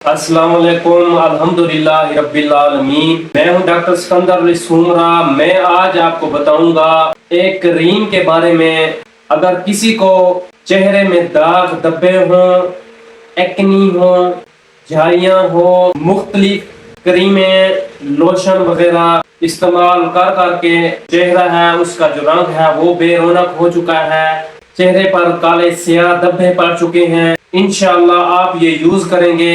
السلام علیکم، الحمدللہ رب العالمین۔ میں ہوں ڈاکٹر سکندر علی سومرا۔ میں آج آپ کو بتاؤں گا ایک کریم کے بارے میں۔ اگر کسی کو چہرے میں داغ دبے ہوں، ایکنی ہوں، جھائیاں ہوں، مختلف کریمیں، لوشن وغیرہ استعمال کر کر کے چہرہ ہے اس کا جو رنگ ہے وہ بے رونق ہو چکا ہے، چہرے پر کالے سیاہ دھبے پڑ چکے ہیں، انشاءاللہ آپ یہ یوز کریں گے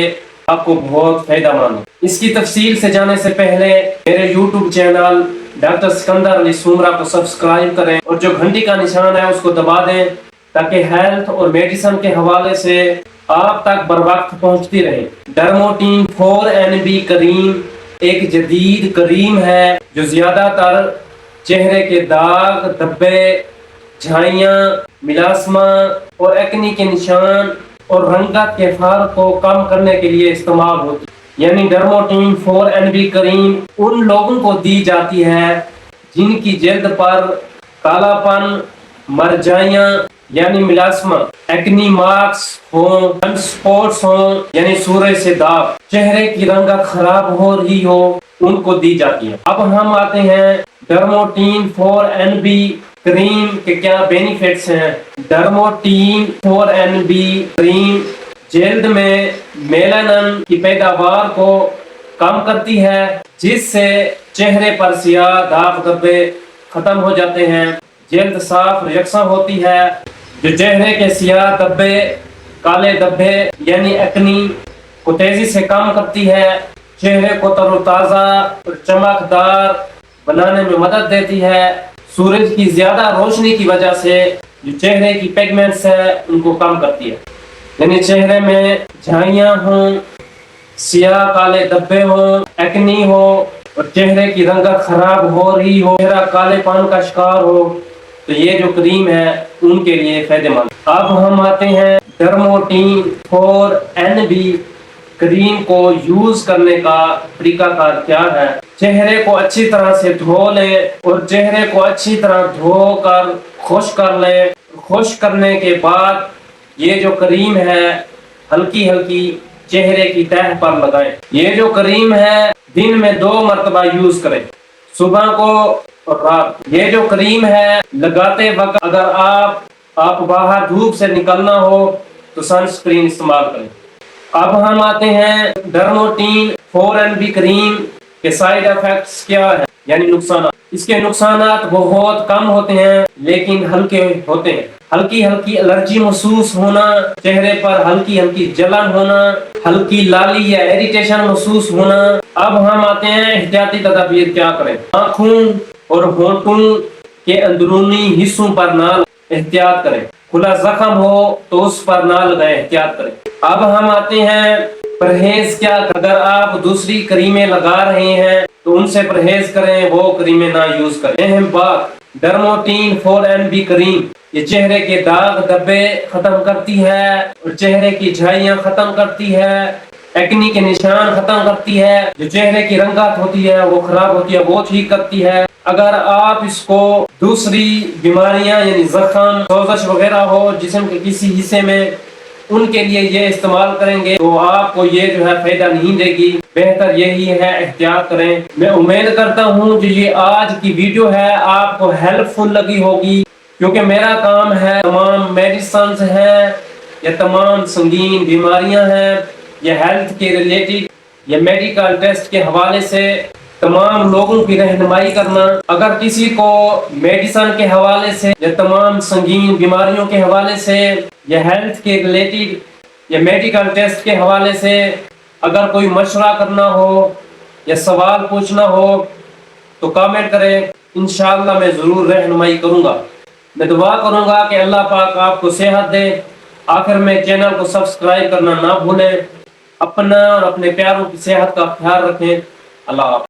آپ کو بہت فائدہ مند۔ اس کی تفصیل سے جانے سے پہلے میرے یوٹیوب چینل ڈاکٹر سکندر علی سومرا کو سبسکرائب کریں اور جو گھنٹی کا نشان ہے اس کو دبا دیں تاکہ ہیلتھ اور میڈیسن کے حوالے سے آپ تک بر وقت پہنچتی رہے۔ ڈرموٹین 4NB کریم ایک جدید کریم ہے جو زیادہ تر چہرے کے داغ، دھبے، جھائیاں، ملاسما اور ایکنی کے نشان اور رنگت کے فرق کو کم کرنے کے لیے استعمال ہوتی ہے۔ یعنی ڈرموٹین 4NB کریم ان لوگوں کو دی جاتی ہے جن کی جلد پر کالا پن، مرجائیاں یعنی ملاسما، ایکنی مارکس ہوں، سن سپوٹس ہوں یعنی سورج سے داغ، چہرے کی رنگت خراب ہو رہی ہو، ان کو دی جاتی ہے۔ اب ہم آتے ہیں ڈرموٹین 4NB کریم کے کیا بینیفٹس ہیں۔ ڈرموٹین 4NB کریم جلد میں میلانن کی پیداوار کو کم کرتی ہے جس سے چہرے پر سیاہ داغ دھبے ختم ہو جاتے ہیں، جلد صاف یکساں ہوتی ہے، جو چہرے کے سیاہ دھبے، کالے دھبے یعنی ایکنی کو تیزی سے کم کرتی ہے، چہرے کو تر و تازہ اور چمکدار بنانے میں مدد دیتی ہے۔ سورج کی زیادہ روشنی کی وجہ سے جو چہرے کی پیگمنٹس ہے ان کو کم کرتی ہے، یعنی چہرے میں جھائیاں ہوں، سیاہ کالے دھبے ہوں، ایکنی ہو اور چہرے کی رنگت خراب ہو رہی ہو، چہرہ کالے پان کا شکار ہو، تو یہ جو کریم ہے ان کے لیے فائدہ مند۔ اب ہم آتے ہیں ڈرموٹین 4NB کریم کو یوز کرنے کا طریقہ کار کیا ہے۔ چہرے کو اچھی طرح سے دھو لیں اور چہرے کو اچھی طرح دھو کر خشک کر لیں۔ خشک کرنے کے بعد یہ جو کریم ہے ہلکی ہلکی چہرے کی تہہ پر لگائیں۔ یہ جو کریم ہے دن میں 2 مرتبہ یوز کریں، صبح کو اور رات۔ یہ جو کریم ہے لگاتے وقت اگر آپ باہر دھوپ سے نکلنا ہو تو سن سکرین استعمال کریں۔ اب ہم آتے ہیں ڈرموٹین 4NB کریم کے سائیڈ ایفیکٹس کیا ہیں، یعنی نقصانات۔ اس کے نقصانات بہت کم ہوتے ہیں لیکن ہلکے ہوتے ہیں۔ ہلکی ہلکی الرجی محسوس ہونا، چہرے پر ہلکی ہلکی جلن ہونا، ہلکی لالی یا ایریٹیشن محسوس ہونا۔ اب ہم آتے ہیں احتیاطی تدابیر کیا کریں۔ آنکھوں اور ہونٹوں کے اندرونی حصوں پر نہ احتیاط کریں، کھلا زخم ہو تو اس پر نہ لگائیں، احتیاط کریں۔ اب ہم آتے ہیں پرہیز کیا۔ اگر آپ دوسری کریمیں لگا رہے ہیں تو ان سے پرہیز کریں، وہ کریمیں نہ یوز کریں۔ اہم بات، ڈرموٹین 4NB کریم یہ چہرے کے داغ دھبے ختم کرتی ہے اور چہرے کی جھائیاں ختم کرتی ہے، ایکنی کے نشان ختم کرتی ہے، جو چہرے کی رنگت ہوتی ہے وہ خراب ہوتی ہے وہ ٹھیک کرتی ہے۔ اگر آپ اس کو دوسری بیماریاں یعنی زخم، سوزش وغیرہ ہو جسم کے کسی حصے میں، ان کے لیے یہ استعمال کریں گے تو آپ کو یہ جو ہے فائدہ نہیں دے گی۔ بہتر یہی ہے احتیاط کریں۔ میں امید کرتا ہوں جو یہ آج کی ویڈیو ہے آپ کو ہیلپ فل لگی ہوگی، کیونکہ میرا کام ہے تمام میڈیسنز ہیں یا تمام سنگین بیماریاں ہیں یا ہیلتھ کے ریلیٹڈ یا میڈیکل ٹیسٹ کے حوالے سے تمام لوگوں کی رہنمائی کرنا۔ اگر کسی کو میڈیسن کے حوالے سے یا تمام سنگین بیماریوں کے حوالے سے یا ہیلتھ کے ریلیٹڈ یا میڈیکل ٹیسٹ کے حوالے سے اگر کوئی مشورہ کرنا ہو یا سوال پوچھنا ہو تو کامنٹ کریں، انشاءاللہ میں ضرور رہنمائی کروں گا۔ میں دعا کروں گا کہ اللہ پاک آپ کو صحت دے۔ آخر میں چینل کو سبسکرائب کرنا نہ بھولیں۔ اپنا اور اپنے پیاروں کی صحت کا خیال رکھیں۔ اللہ حافظ۔